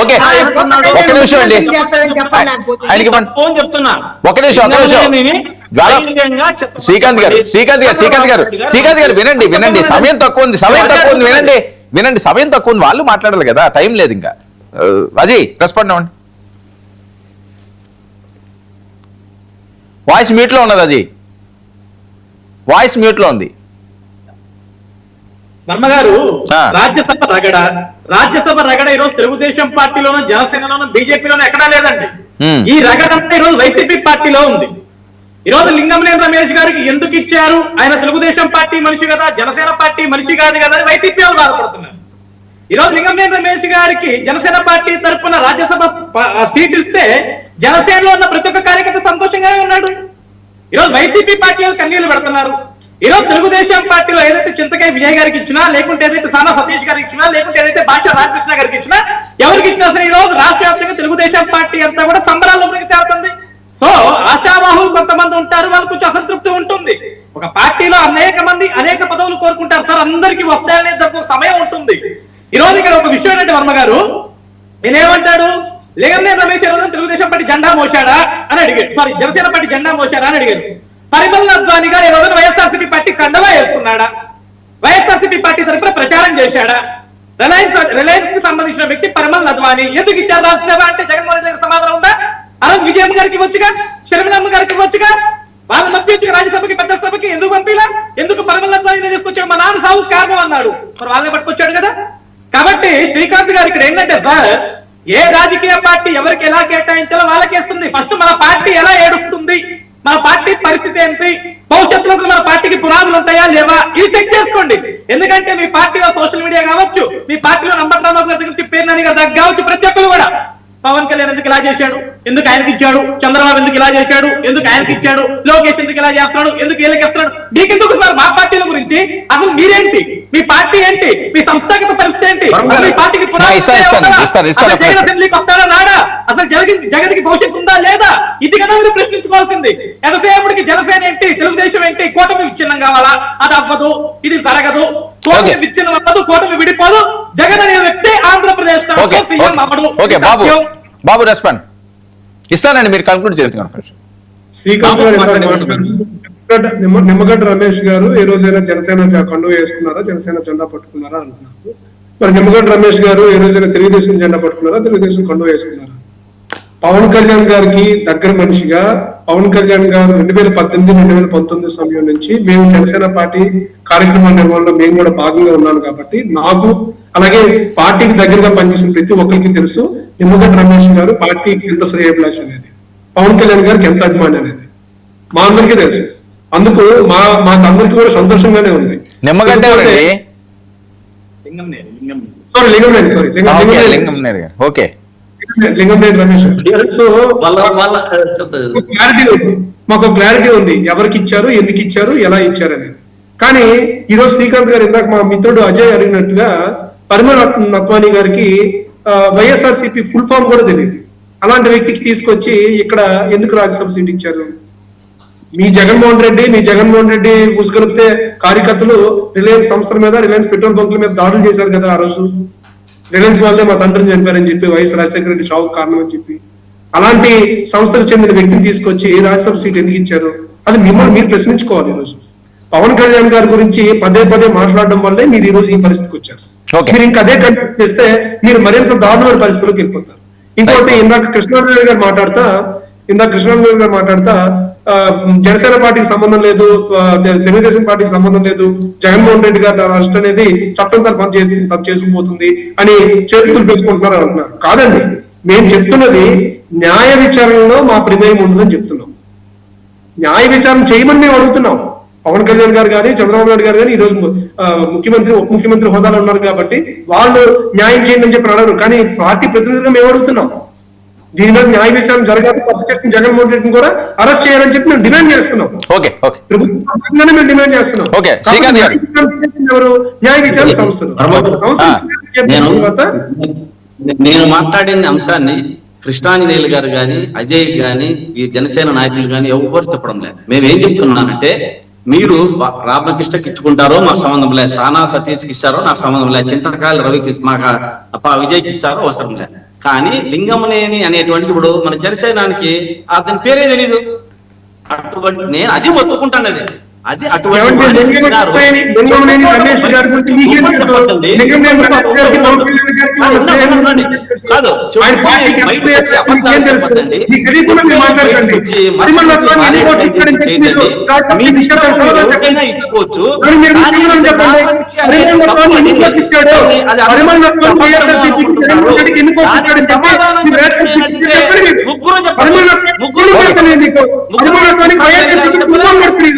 Okay ఒక్క నిమిషం అండి ఆయనకి చెప్తున్నా ఒక నిమిషం శ్రీకాంత్ గారు వినండి సమయం తక్కువ ఉంది వినండి సమయం తక్కువ ఉంది వాళ్ళు మాట్లాడాలి కదా టైం లేదు ఇంకా అజయ్ రెస్పాండ్ అవ్వండి వాయిస్ మ్యూట్ లో ఉన్నది అజయ్ వాయిస్ మ్యూట్ లో ఉంది వర్మ గారు రాజ్యసభ రగడ ఈరోజు తెలుగుదేశం పార్టీలోనూ జనసేనలోనూ బీజేపీలోనూ ఎక్కడా లేదండి. ఈ రగడ అంతా ఈరోజు వైసీపీ పార్టీలో ఉంది. ఈరోజు లింగంనేని రమేష్ గారికి ఎందుకు ఇచ్చారు, ఆయన తెలుగుదేశం పార్టీ మనిషి కదా జనసేన పార్టీ మనిషి కాదు కదా అని వైసీపీ వాళ్ళు బాధపడుతున్నారు. ఈరోజు లింగంనేని రమేష్ గారికి జనసేన పార్టీ తరఫున రాజ్యసభ సీట్ ఇస్తే జనసేనలో ఉన్న ప్రతి ఒక్క కార్యకర్త సంతోషంగానే ఉన్నాడు. ఈరోజు వైసీపీ పార్టీ వాళ్ళు కన్నీళ్లు పెడుతున్నారు. ఈరోజు తెలుగుదేశం పార్టీలో ఏదైతే చింతకాయ విజయ్ గారికి ఇచ్చినా, లేకుంటే ఏదైతే సానా సతీష్ గారికి ఇచ్చినా, లేకుంటే ఏదైతే భాషా రామకృష్ణ గారికి ఇచ్చినా, ఎవరికి ఇచ్చినా సరే ఈ రోజు రాష్ట్ర వ్యాప్తంగా తెలుగుదేశం పార్టీ అంతా కూడా సంబరాల్లోకి తేలుతుంది. సో ఆశావాహులు కొంతమంది ఉంటారు, వాళ్ళకు కొంచెం అసంతృప్తి ఉంటుంది. ఒక పార్టీలో అనేక మంది అనేక పదవులు కోరుకుంటారు సార్, అందరికీ వస్తాయనే దానికి సమయం ఉంటుంది. ఈ రోజు ఇక్కడ ఒక విషయం ఏంటంటే వర్మ గారు నేనేమంటాడు, లింగంనేని రమేష్ గారు తెలుగుదేశం పార్టీ జెండా మోసాడా అని అడిగాడు, సారీ జనసేన పార్టీ జెండా మోసాడా అని అడిగారు. పరిమళ నద్వాని గారు ఈ రోజున వైఎస్ఆర్సీపీ పార్టీ కండవా వేసుకున్నాడా, వైఎస్ఆర్సీపీ పార్టీ తరఫున ప్రచారం చేశాడా? రిలయన్స్ కి సంబంధించిన వ్యక్తి పరిమళ నద్వాని ఎందుకు ఇచ్చారు రాజ్యసభ అంటే జగన్మోహన్ రెడ్డి గారికి సమాధానం ఉందా? ఆ రోజు విజయమ్మ గారికి ఇవ్వచ్చుగా, షర్మిలమ్మ గారికి ఇవ్వచ్చుగా, వాళ్ళని పంపించగా రాజ్యసభకి పెద్ద సభకి ఎందుకు పంపిలా? ఎందుకు పరిమళ నద్వాని తీసుకొచ్చాడు? మా నాన్న సాగు కారణం అన్నాడు, మరి వాళ్ళని పట్టుకొచ్చాడు కదా. కాబట్టి శ్రీకాంత్ గారు ఇక్కడ ఏంటంటే సార్, ఏ రాజకీయ పార్టీ ఎవరికి ఎలా కేటాయించాలో వాళ్ళకేస్తుంది. ఫస్ట్ మన పార్టీ ఎలా ఏడుస్తుంది, మన పార్టీ పరిస్థితి ఏంటి, భవిష్యత్తులో అసలు మన పార్టీకి పునాదులు ఉంటాయా లేవా ఇది చెక్ చేసుకోండి. ఎందుకంటే మీ పార్టీలో సోషల్ మీడియా కావచ్చు, మీ పార్టీలో నంబర్ రామారావు గారి గురించి పేరు నాని గారి దగ్గర కావచ్చు, ప్రతి ఒక్కరు కూడా పవన్ కళ్యాణ్ ఎందుకు ఇలా చేశాడు, ఎందుకు ఆయనకి ఇచ్చాడు, చంద్రబాబు ఎందుకు ఇలా చేశాడు, ఎందుకు ఆయనకి ఇచ్చాడు, లోకేష్ ఎందుకు ఇలా చేస్తున్నాడు, ఎందుకు వీళ్ళకి ఇస్తున్నాడు, మీకెందుకు సార్ మా పార్టీల గురించి? అసలు మీరేంటి, మీ పార్టీ ఏంటి, మీ సంస్థాగత పరిస్థితి ఏంటి, మీ పార్టీకి అసెంబ్లీకి వస్తాడా రాడా, అసలు జగన్కి భవిష్యత్తు ఉందా లేదా, ఇది కదా మీరు ప్రశ్నించుకోవాల్సింది. ఎంతసేపటికి జనసేన ఏంటి, తెలుగుదేశం ఏంటి, కూటమి విచ్ఛిన్నం కావాలా, అది అవ్వదు, ఇది జరగదు, కూటమి విచ్ఛిన్నం అవ్వదు, కూటమి విడిపోదు, జగన్ అనే వ్యక్తి ఆంధ్రప్రదేశ్ సీఎం అవ్వడు. బాబు రెస్పాండ్ ఇస్తానండి, మీరు కన్క్లూడ్ చేస్తున్నారు. నిమ్మగడ్డ రమేష్ గారు ఏ రోజైనా జనసేన కండువ వేసుకున్నారా, జనసేన జెండా పట్టుకున్నారా అంటున్నారు. మరి నిమ్మగడ్డ రమేష్ గారు ఏ రోజైనా తెలుగుదేశం జెండా పట్టుకున్నారా, తెలుగుదేశం కండువ వేసుకున్నారా? పవన్ కళ్యాణ్ గారికి దగ్గర మనిషిగా పవన్ కళ్యాణ్ గారు 2018-2019 సమయం నుంచి మేము జనసేన పార్టీ కార్యక్రమాల నిర్వహణలో మేము కూడా భాగంగా ఉన్నాను కాబట్టి నాకు అలాగే పార్టీకి దగ్గరగా పనిచేసిన ప్రతి ఒక్కరికి తెలుసు నిమ్మగడ్డ రమేష్ గారు పార్టీకి ఎంత శ్రేయభిలాష అనేది, పవన్ కళ్యాణ్ గారికి ఎంత అభిమాని అనేది మా అందరికీ తెలుసు. అందుకు మాకందరికి కూడా సంతోషంగానే ఉంది. నిమ్మగడ్డ లింగంనేని రమేష్. సో మాకు క్లారిటీ ఉంది ఎవరికి ఇచ్చారు, ఎందుకు ఇచ్చారు, ఎలా ఇచ్చారు అనేది. కానీ ఈరోజు శ్రీకాంత్ గారు ఇందాక మా మిత్రుడు అజయ్ అడిగినట్టుగా పరిమళ నత్వాని గారికి వైఎస్ఆర్సీపీ ఫుల్ ఫామ్ కూడా తెలియదు. అలాంటి వ్యక్తికి తీసుకొచ్చి ఇక్కడ ఎందుకు రాజ్యసభ సీట్ ఇచ్చారు? మీ జగన్మోహన్ రెడ్డి ఉసుగొలిపితే కార్యకర్తలు రిలయన్స్ సంస్థల మీద, రిలయన్స్ పెట్రోల్ బంకుల మీద దాడులు చేశారు కదా ఆ రోజు. రిలయన్స్ వాళ్ళే మా తండ్రిని చంపారని చెప్పి, వైఎస్ రాజశేఖర రెడ్డి చావుకు కారణం అని చెప్పి, అలాంటి సంస్థకు చెందిన వ్యక్తిని తీసుకొచ్చి రాజ్యసభ సీట్ ఎందుకు ఇచ్చారు? అది మిమ్మల్ని మీరు ప్రశ్నించుకోవాలి. ఈరోజు పవన్ కళ్యాణ్ గారి గురించి పదే మాట్లాడడం వల్లే మీరు ఈ రోజు ఈ పరిస్థితికి వచ్చారు. మీరు ఇంకా అదే కంటిన్యూ చేస్తే మీరు మరింత దారుణమైన పరిస్థితుల్లోకి వెళ్ళిపోతారు. ఇంకోటి ఇందాక కృష్ణారావు గారు మాట్లాడుతా జనసేన పార్టీకి సంబంధం లేదు, తెలుగుదేశం పార్టీకి సంబంధం లేదు, జగన్మోహన్ రెడ్డి గారి అరెస్ట్ అనేది చట్టం తను చేసుకుపోతుంది అని చేతులు పెంచుకుంటున్నారు అంటున్నారు. కాదండి, మేము చెప్తున్నది న్యాయ విచారణలో మా ప్రమేయం ఉండదని చెప్తున్నాం. న్యాయ విచారణ చేయమని మేము అడుగుతున్నాం. పవన్ కళ్యాణ్ గారు కానీ, చంద్రబాబు నాయుడు గారు కానీ ఈ రోజు ముఖ్యమంత్రి, ఉప ముఖ్యమంత్రి హోదాలో ఉన్నారు కాబట్టి వాళ్ళు న్యాయం చేయండి అని చెప్పి అడగరు. కానీ పార్టీ ప్రతినిధులుగా మేము అడుగుతున్నాం, దీని మీద న్యాయ విచారణ జరగాలి, తప్పు చేసిన జగన్మోహన్ రెడ్డిని కూడా అరెస్ట్ చేయాలని చెప్పి మేము డిమాండ్ చేస్తున్నాం. ప్రభుత్వం మేము డిమాండ్ చేస్తున్నాం. ఎవరు? న్యాయ విచారణ సంస్థలు. నేను మాట్లాడిన అంశాన్ని కృష్ణాంజనేయులు గారు కానీ, అజయ్ గాని, ఈ జనసేన నాయకులు కానీ ఎవరు చెప్పడం లేదు. మేమేం చెప్తున్నానంటే, మీరు రామకృష్ణకి ఇచ్చుకుంటారో మాకు సంబంధం లేదు, సానా సతీష్కి ఇస్తారో నాకు సంబంధం లేదు, చింతకాయల రవికి మాకు విజయ్కి ఇస్తారో అవసరం లేదు. కానీ లింగంనేని అనేటువంటి ఇప్పుడు మన జనసేనానికి అతని పేరే తెలీదు. అటువంటి నేను అది ఒప్పుకుంటాను, అది అటువంటి లింగంనేని రమేష్ గారి గురించి మీకేం తెలుసు? లింగంనేని రమేష్ గారికి పవన్ కళ్యాణ్ గారికి ఉన్న స్నేహం కాదు, ఆయన పార్టీకి మీకేం తెలుసు? మీకు తెలియకుండా మీరు మాట్లాడకండి. పరిమళ నత్వాని ఎన్ని కోట్లు ఇచ్చారని చెప్పి మీరు రాష్ట్రపతి ఇచ్చారని సమాధానం చెప్పండి. మరి మీరు సమాధానం చెప్పండి. పరిమళ నత్వాని ఎన్ని కోట్లు ఇచ్చాడు? పరిమళ నత్వాని వైఎస్ఆర్సీపీకి జగన్మోహన్ రెడ్డికి ఎన్ని కోట్లు ఇచ్చాడని చెప్పి మీరు రాష్ట్రపతి చెప్పండి. మీరు పరిమళ ముగ్గురు పడుతున్నాయి మీకు. పరిమళ నత్వానికి వైఎస్ఆర్సీపీకి ముగ్గురు పడుతుంది.